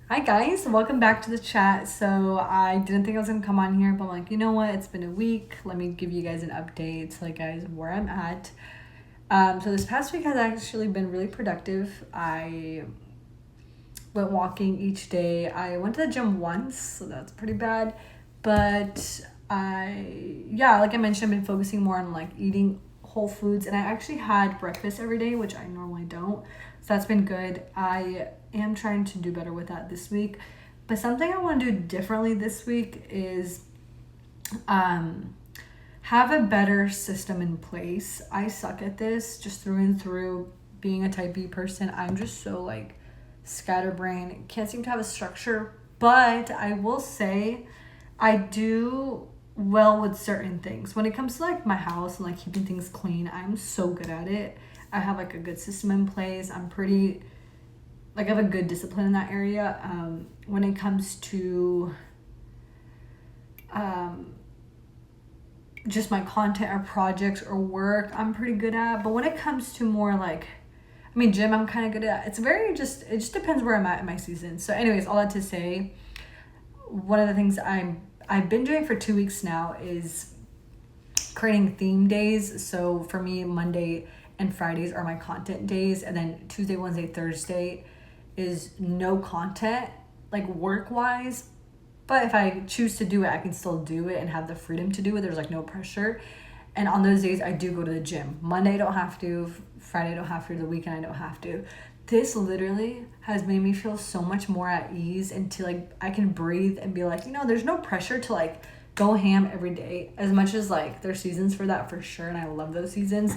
Hi guys, welcome back to the chat. So I didn't think I was gonna come on here, but I'm like, you know what? It's been a week. Let me give you guys an update, like guys, where I'm at. So this past week has actually been really productive. I went walking each day. I went to the gym once, so that's pretty bad. But yeah, like I mentioned, I've been focusing more on like eating whole foods, and I actually had breakfast every day, which I normally don't. So that's been good. I am trying to do better with that this week. But something I want to do differently this week is um, have a better system in place. I suck at this just through and through. Being a type B person, I'm just so like scatterbrained. Can't seem to have a structure. But I will say I do well with certain things. When it comes to like my house and like keeping things clean, I'm so good at it. I have like a good system in place. I'm pretty like I have a good discipline in that area. When it comes to um, just my content or projects or work, I'm pretty good at. But when it comes to more like, I mean, gym, I'm kind of good at. It just depends where I'm at in my season. So, anyways, all that to say, one of the things I've been doing for 2 weeks now is creating theme days. So for me, Monday and Fridays are my content days, and then Tuesday, Wednesday, Thursday is no content, like work wise. But if I choose to do it, I can still do it and have the freedom to do it. There's like no pressure. And on those days, I do go to the gym. Monday, I don't have to. Friday, I don't have to. The weekend, I don't have to. This literally has made me feel so much more at ease and to like, I can breathe and be like, there's no pressure to like go ham every day as much as like there's seasons for that for sure. And I love those seasons.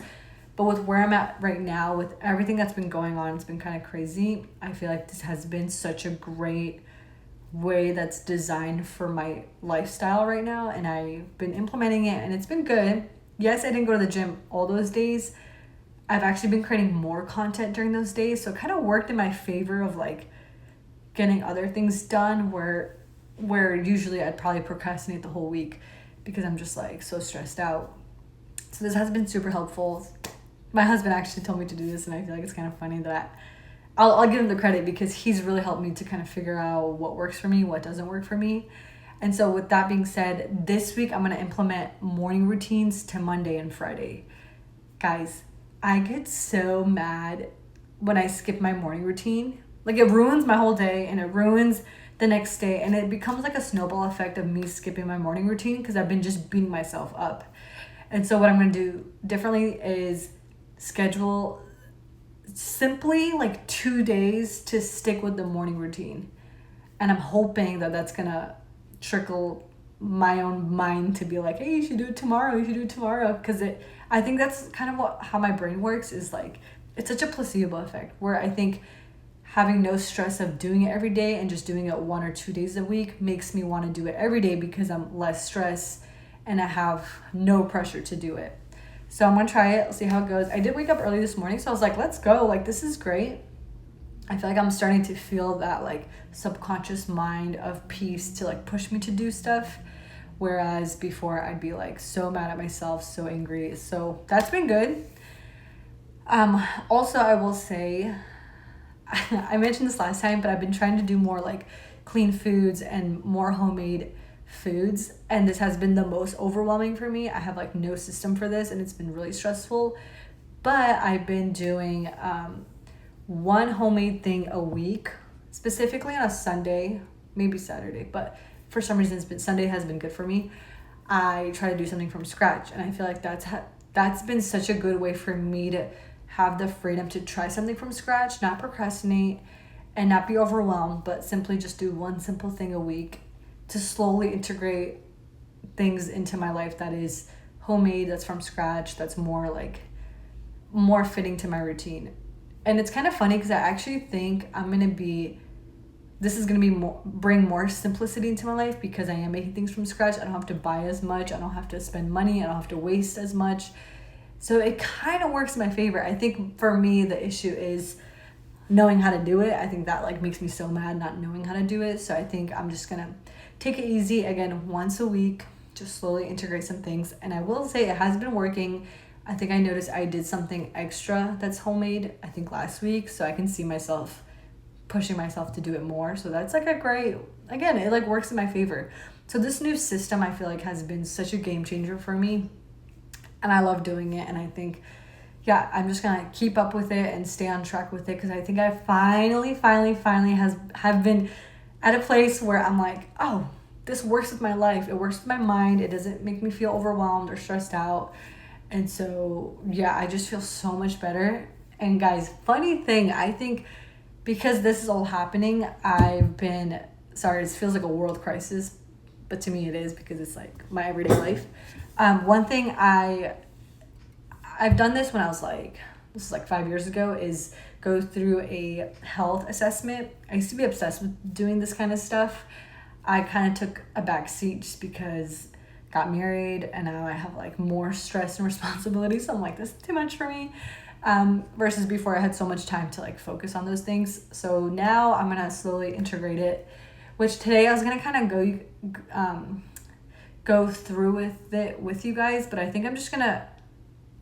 But with where I'm at right now, with everything that's been going on, it's been kind of crazy. I feel like this has been such a great way that's designed for my lifestyle right now, and I've been implementing it and it's been good. Yes, I didn't go to the gym all those days. I've actually been creating more content during those days, so it kind of worked in my favor of like getting other things done where usually I'd probably procrastinate the whole week because I'm just like so stressed out. So this has been super helpful. My husband actually told me to do this, and I feel like it's kind of funny that I'll give him the credit because he's really helped me to kind of figure out what works for me, what doesn't work for me. And so with that being said, this week I'm going to implement morning routines to Monday and Friday. Guys, I get so mad when I skip my morning routine. Like it ruins my whole day and it ruins the next day, and it becomes like a snowball effect of me skipping my morning routine because I've been just beating myself up. And so what I'm going to do differently is schedule simply like 2 days to stick with the morning routine. And I'm hoping that that's gonna trickle my own mind to be like, hey, you should do it tomorrow, you should do it tomorrow. Because I think that's kind of how my brain works, is like, it's such a placebo effect where I think having no stress of doing it every day and just doing it 1 or 2 days a week makes me want to do it every day because I'm less stressed and I have no pressure to do it. So I'm gonna try it, see how it goes. I did wake up early this morning, so I was like, let's go. Like, this is great. I feel like I'm starting to feel that like subconscious mind of peace to like push me to do stuff. Whereas before I'd be like so mad at myself, so angry. So that's been good. Also I will say, I mentioned this last time, but I've been trying to do more like clean foods and more homemade foods, and this has been the most overwhelming for me. I have like no system for this and it's been really stressful. But I've been doing one homemade thing a week, specifically on a Sunday, maybe Saturday, but for some reason Sunday has been good for me. I try to do something from scratch, and I feel like that's been such a good way for me to have the freedom to try something from scratch, not procrastinate and not be overwhelmed, but simply just do one simple thing a week to slowly integrate things into my life that is homemade, that's from scratch, that's more fitting to my routine. And it's kind of funny because I actually think this is going to bring more simplicity into my life because I am making things from scratch. I don't have to buy as much, I don't have to spend money, I don't have to waste as much. So it kind of works in my favor. I think for me the issue is knowing how to do it. I think that like makes me so mad not knowing how to do it. So I think I'm just gonna take it easy again once a week, just slowly integrate some things. And I will say it has been working. I think I noticed I did something extra that's homemade, I think last week. So I can see myself pushing myself to do it more. So that's like a great, again, it like works in my favor. So this new system I feel like has been such a game changer for me, and I love doing it. And I think, yeah, I'm just gonna keep up with it and stay on track with it, because I think I finally have been at a place where I'm like, oh, this works with my life. It works with my mind. It doesn't make me feel overwhelmed or stressed out. And so, yeah, I just feel so much better. And guys, funny thing, I think because this is all happening, sorry, it feels like a world crisis, but to me it is, because it's like my everyday life. One thing I've done this when I was like, this is like 5 years ago, is go through a health assessment. I used to be obsessed with doing this kind of stuff. I kind of took a back seat just because got married and now I have like more stress and responsibility. So I'm like, this is too much for me. Versus before I had so much time to like focus on those things. So now I'm going to slowly integrate it, which today I was going to kind of go through with it with you guys, but I think I'm just going to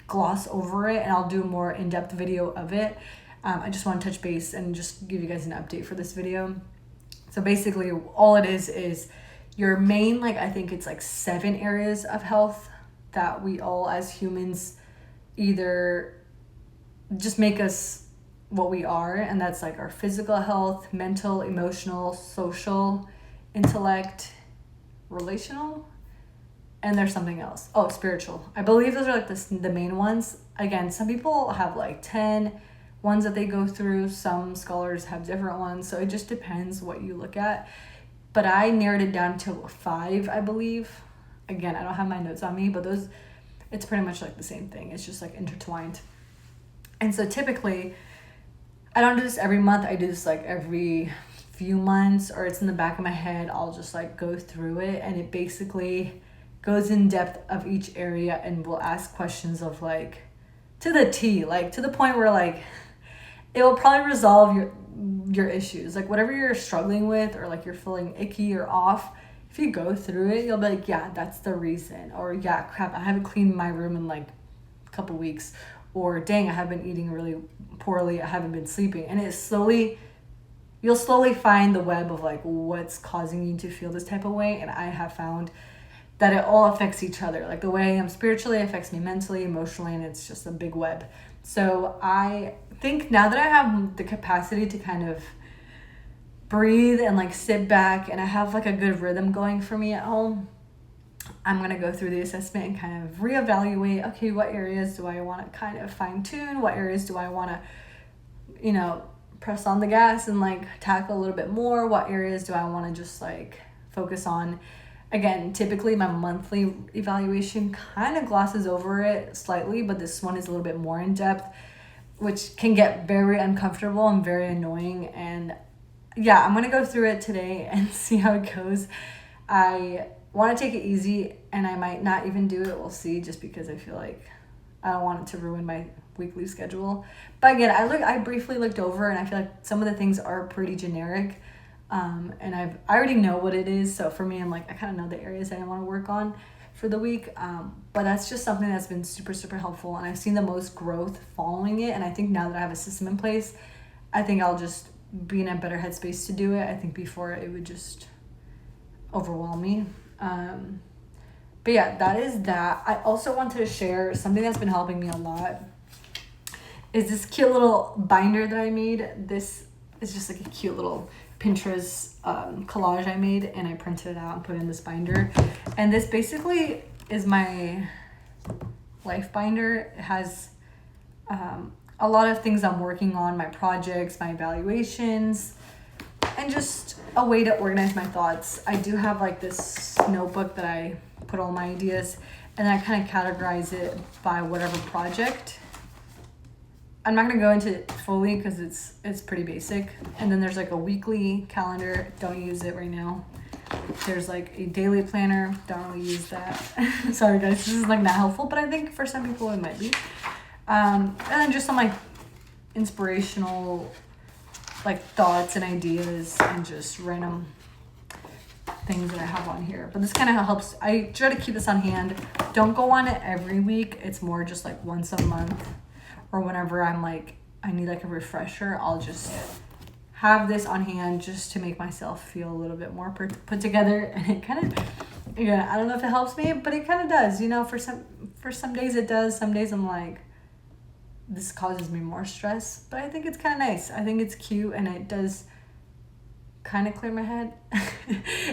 gloss over it and I'll do a more in-depth video of it. I just want to touch base and just give you guys an update for this video. So basically all it is your main, like, I think it's like 7 areas of health that we all as humans either just make us what we are. And that's like our physical health, mental, emotional, social, intellect, relational, and there's something else. Oh, spiritual. I believe those are like the main ones. Again, some people have like 10 ones that they go through. Some scholars have different ones. So it just depends what you look at. But I narrowed it down to 5, I believe. Again, I don't have my notes on me, but it's pretty much like the same thing. It's just like intertwined. And so typically, I don't do this every month. I do this like every few months, or it's in the back of my head. I'll just like go through it, and it basically goes in depth of each area and will ask questions of like to the T, like to the point where like it will probably resolve your issues, like whatever you're struggling with, or like you're feeling icky or off. If you go through it, you'll be like, yeah, that's the reason. Or yeah, crap, I haven't cleaned my room in like a couple weeks. Or dang, I have been eating really poorly, I haven't been sleeping. And you'll slowly find the web of like what's causing you to feel this type of way. And I have found that it all affects each other. Like the way I am spiritually affects me mentally, emotionally, and it's just a big web. So I think now that I have the capacity to kind of breathe and like sit back, and I have like a good rhythm going for me at home, I'm going to go through the assessment and kind of reevaluate, okay, what areas do I want to kind of fine tune? What areas do I want to, press on the gas and like tackle a little bit more? What areas do I want to just like focus on? Again, typically my monthly evaluation kind of glosses over it slightly, but this one is a little bit more in depth, which can get very uncomfortable and very annoying. And yeah, I'm going to go through it today and see how it goes. I want to take it easy, and I might not even do it. We'll see, just because I feel like I don't want it to ruin my weekly schedule. But again, I briefly looked over, and I feel like some of the things are pretty generic. And I already know what it is. So for me, I'm like, I kind of know the areas that I want to work on for the week. But that's just something that's been super, super helpful. And I've seen the most growth following it. And I think now that I have a system in place, I think I'll just be in a better headspace to do it. I think before it would just overwhelm me. But yeah, that is that. I also wanted to share something that's been helping me a lot is this cute little binder that I made. This is just like a cute little Pinterest collage I made, and I printed it out and put it in this binder. And this basically is my life binder. It has a lot of things I'm working on, my projects, my evaluations, and just a way to organize my thoughts. I do have like this notebook that I put all my ideas, and I kind of categorize it by whatever project. I'm not going to go into it fully because it's pretty basic. And then there's like a weekly calendar. Don't use it right now. There's like a daily planner. Don't really use that. Sorry guys, this is like not helpful, but I think for some people it might be. And then just some like inspirational like thoughts and ideas and just random things that I have on here. But this kind of helps. I try to keep this on hand. Don't go on it every week. It's more just like once a month, or whenever I'm like, I need like a refresher, I'll just have this on hand just to make myself feel a little bit more put together. And it kind of, yeah, I don't know if it helps me, but it kind of does. You know, for some days it does. Some days I'm like, this causes me more stress. But I think it's kind of nice. I think it's cute, and it does kind of clear my head.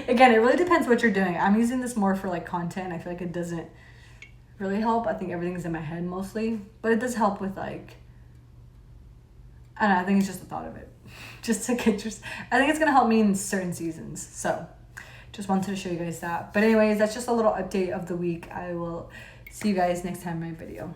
Again, it really depends what you're doing. I'm using this more for like content. I feel like it doesn't really help. I think everything's in my head mostly, but it does help with like, I don't know, I think it's just the thought of it. Just to get just, I think it's gonna help me in certain seasons. So just wanted to show you guys that. But anyways, that's just a little update of the week. I will see you guys next time in my video.